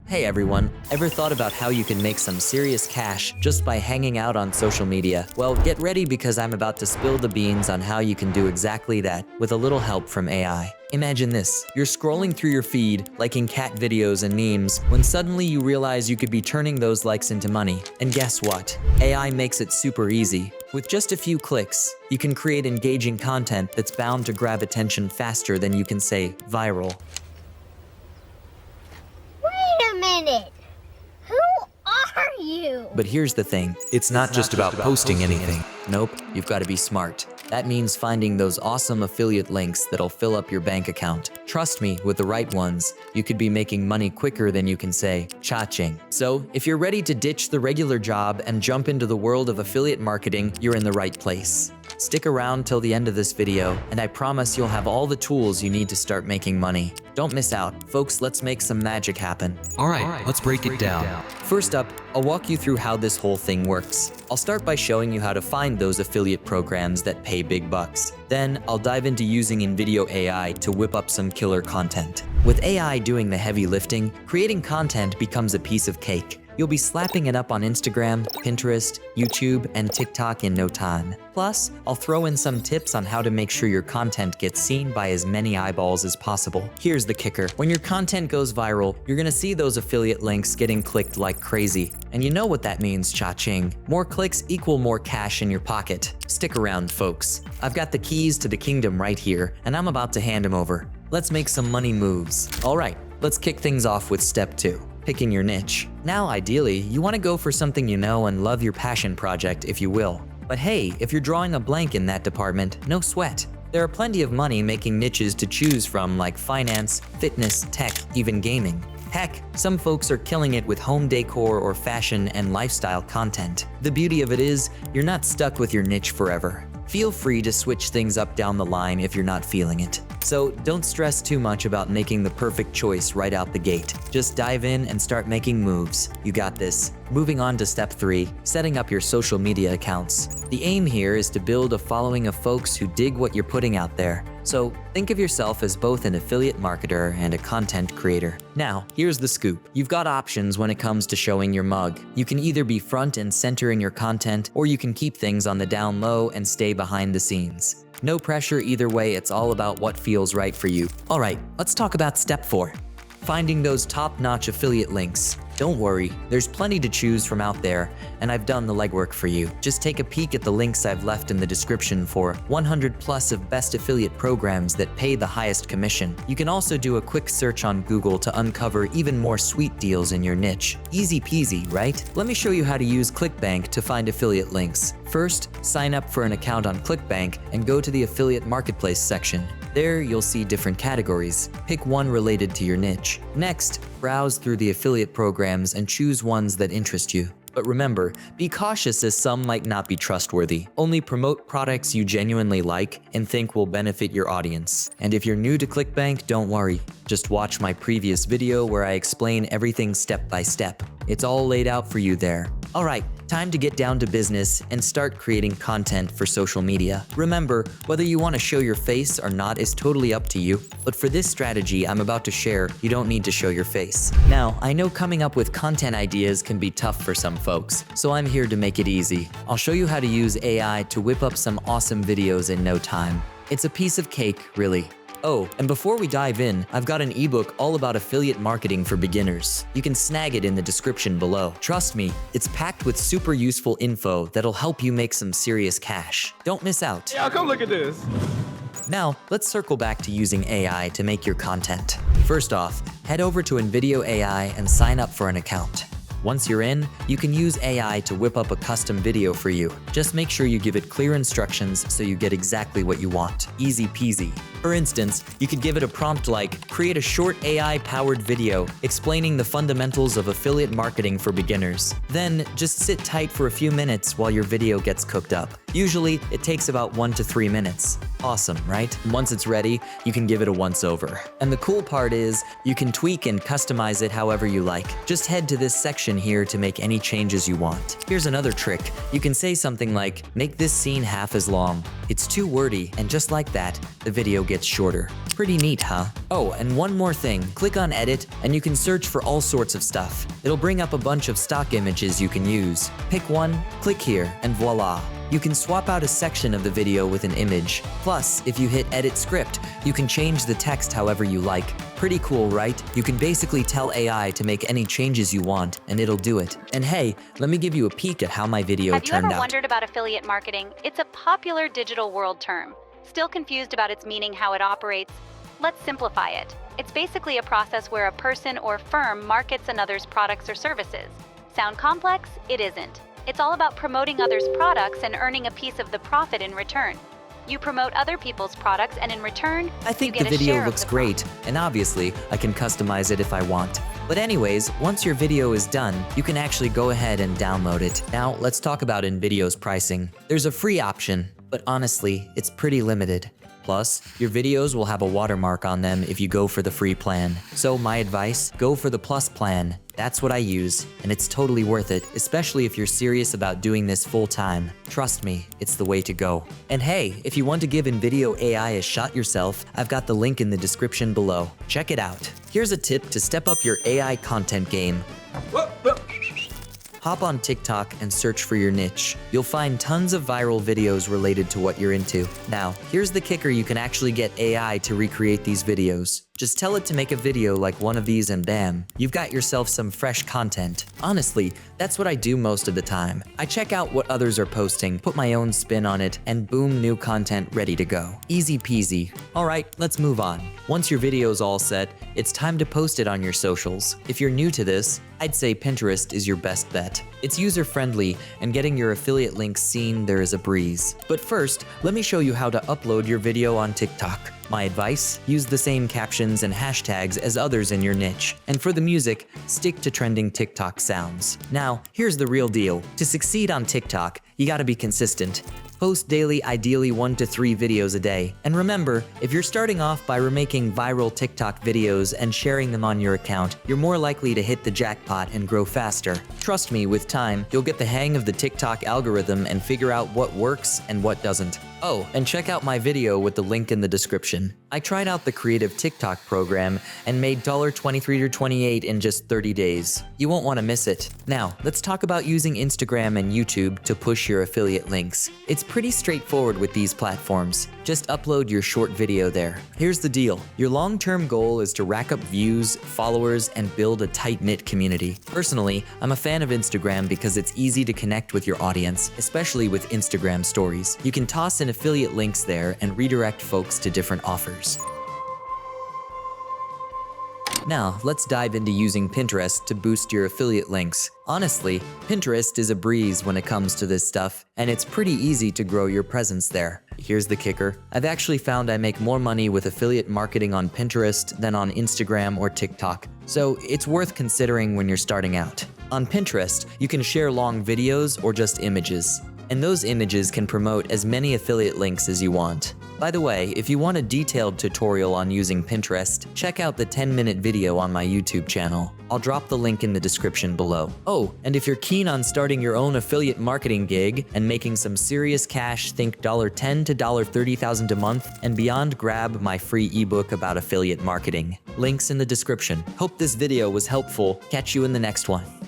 Hey everyone, ever thought about how you can make some serious cash just by hanging out on social media? Well, get ready because I'm about to spill the beans on how you can do exactly that with a little help from AI. Imagine this, you're scrolling through your feed, liking cat videos and memes, when suddenly you realize you could be turning those likes into money. And guess what? AI makes it super easy. With just a few clicks, you can create engaging content that's bound to grab attention faster than you can say viral. Wait a minute! Who are you? But here's the thing, it's not just about posting anything. Nope, you've got to be smart. That means finding those awesome affiliate links that'll fill up your bank account. Trust me, with the right ones, you could be making money quicker than you can say cha-ching. So, if you're ready to ditch the regular job and jump into the world of affiliate marketing, you're in the right place. Stick around till the end of this video, and I promise you'll have all the tools you need to start making money. Don't miss out. Folks, let's make some magic happen. Alright, let's break it down. First up, I'll walk you through how this whole thing works. I'll start by showing you how to find those affiliate programs that pay big bucks. Then, I'll dive into using in-video AI to whip up some killer content. With AI doing the heavy lifting, creating content becomes a piece of cake. You'll be slapping it up on Instagram, Pinterest, YouTube, and TikTok in no time. Plus, I'll throw in some tips on how to make sure your content gets seen by as many eyeballs as possible. Here's the kicker. When your content goes viral, you're gonna see those affiliate links getting clicked like crazy. And you know what that means, cha-ching. More clicks equal more cash in your pocket. Stick around, folks. I've got the keys to the kingdom right here, and I'm about to hand them over. Let's make some money moves. All right, let's kick things off with step 2. Picking your niche. Now, ideally, you want to go for something you know and love, your passion project, if you will. But hey, if you're drawing a blank in that department, no sweat. There are plenty of money-making niches to choose from, like finance, fitness, tech, even gaming. Heck, some folks are killing it with home decor or fashion and lifestyle content. The beauty of it is, you're not stuck with your niche forever. Feel free to switch things up down the line if you're not feeling it. So don't stress too much about making the perfect choice right out the gate. Just dive in and start making moves. You got this. Moving on to step 3, setting up your social media accounts. The aim here is to build a following of folks who dig what you're putting out there. So think of yourself as both an affiliate marketer and a content creator. Now, here's the scoop. You've got options when it comes to showing your mug. You can either be front and center in your content, or you can keep things on the down low and stay behind the scenes. No pressure either way, it's all about what feels right for you. All right, let's talk about step 4. Finding those top-notch affiliate links. Don't worry, there's plenty to choose from out there, and I've done the legwork for you. Just take a peek at the links I've left in the description for 100 plus of best affiliate programs that pay the highest commission. You can also do a quick search on Google to uncover even more sweet deals in your niche. Easy peasy, right? Let me show you how to use ClickBank to find affiliate links. First, sign up for an account on ClickBank and go to the affiliate marketplace section. There, you'll see different categories. Pick one related to your niche. Next, browse through the affiliate programs and choose ones that interest you. But remember, be cautious as some might not be trustworthy. Only promote products you genuinely like and think will benefit your audience. And if you're new to ClickBank, don't worry. Just watch my previous video where I explain everything step by step. It's all laid out for you there. All right, time to get down to business and start creating content for social media. Remember, whether you want to show your face or not is totally up to you, but for this strategy I'm about to share, you don't need to show your face. Now, I know coming up with content ideas can be tough for some folks, so I'm here to make it easy. I'll show you how to use AI to whip up some awesome videos in no time. It's a piece of cake, really. Oh, and before we dive in, I've got an ebook all about affiliate marketing for beginners. You can snag it in the description below. Trust me, it's packed with super useful info that'll help you make some serious cash. Don't miss out. Yeah, come look at this. Now, let's circle back to using AI to make your content. First off, head over to InVideo AI and sign up for an account. Once you're in, you can use AI to whip up a custom video for you. Just make sure you give it clear instructions so you get exactly what you want. Easy peasy. For instance, you could give it a prompt like, create a short AI-powered video explaining the fundamentals of affiliate marketing for beginners. Then, just sit tight for a few minutes while your video gets cooked up. Usually, it takes about 1 to 3 minutes. Awesome, right? Once it's ready, you can give it a once-over. And the cool part is, you can tweak and customize it however you like. Just head to this section here to make any changes you want. Here's another trick. You can say something like, make this scene half as long. It's too wordy, and just like that, the video gets shorter. Pretty neat, huh? Oh, and one more thing. Click on edit and you can search for all sorts of stuff. It'll bring up a bunch of stock images you can use. Pick one, click here, and voila. You can swap out a section of the video with an image. Plus, if you hit edit script, you can change the text however you like. Pretty cool, right? You can basically tell AI to make any changes you want, and it'll do it. And hey, let me give you a peek at how my video Have you turned ever out. wondered about affiliate marketing? It's a popular digital world term. Still confused about its meaning, how it operates? Let's simplify it. It's basically a process where a person or firm markets another's products or services. Sound complex? It isn't. It's all about promoting others' products and earning a piece of the profit in return. You promote other people's products, and in return, I think you the get a video share of looks the great, and obviously, I can customize it if I want. But anyways, once your video is done, you can actually go ahead and download it. Now, let's talk about InVideo's pricing. There's a free option, but honestly, it's pretty limited. Plus, your videos will have a watermark on them if you go for the free plan. So my advice, go for the Plus plan. That's what I use, and it's totally worth it, especially if you're serious about doing this full time. Trust me, it's the way to go. And hey, if you want to give InVideo AI a shot yourself, I've got the link in the description below. Check it out. Here's a tip to step up your AI content game. Hop on TikTok and search for your niche. You'll find tons of viral videos related to what you're into. Now, here's the kicker: you can actually get AI to recreate these videos. Just tell it to make a video like one of these and bam, you've got yourself some fresh content. Honestly, that's what I do most of the time. I check out what others are posting, put my own spin on it, and boom, new content ready to go. Easy peasy. Alright, let's move on. Once your video's all set, it's time to post it on your socials. If you're new to this, I'd say Pinterest is your best bet. It's user-friendly, and getting your affiliate links seen there is a breeze. But first, let me show you how to upload your video on TikTok. My advice, use the same captions and hashtags as others in your niche. And for the music, stick to trending TikTok sounds. Now, here's the real deal. To succeed on TikTok, you gotta be consistent. Post daily, ideally 1 to 3 videos a day. And remember, if you're starting off by remaking viral TikTok videos and sharing them on your account, you're more likely to hit the jackpot and grow faster. Trust me, with time, you'll get the hang of the TikTok algorithm and figure out what works and what doesn't. Oh, and check out my video with the link in the description. I tried out the creative TikTok program and made $23 to $28 in just 30 days. You won't want to miss it. Now, let's talk about using Instagram and YouTube to push your affiliate links. It's pretty straightforward with these platforms. Just upload your short video there. Here's the deal. Your long-term goal is to rack up views, followers, and build a tight-knit community. Personally, I'm a fan of Instagram because it's easy to connect with your audience, especially with Instagram stories. You can toss in affiliate links there and redirect folks to different offers. Now, let's dive into using Pinterest to boost your affiliate links. Honestly, Pinterest is a breeze when it comes to this stuff, and it's pretty easy to grow your presence there. Here's the kicker. I've actually found I make more money with affiliate marketing on Pinterest than on Instagram or TikTok, so it's worth considering when you're starting out. On Pinterest, you can share long videos or just images, and those images can promote as many affiliate links as you want. By the way, if you want a detailed tutorial on using Pinterest, check out the 10-minute video on my YouTube channel. I'll drop the link in the description below. Oh, and if you're keen on starting your own affiliate marketing gig and making some serious cash, think $10,000 to $30,000 a month and beyond, grab my free ebook about affiliate marketing. Links in the description. Hope this video was helpful. Catch you in the next one.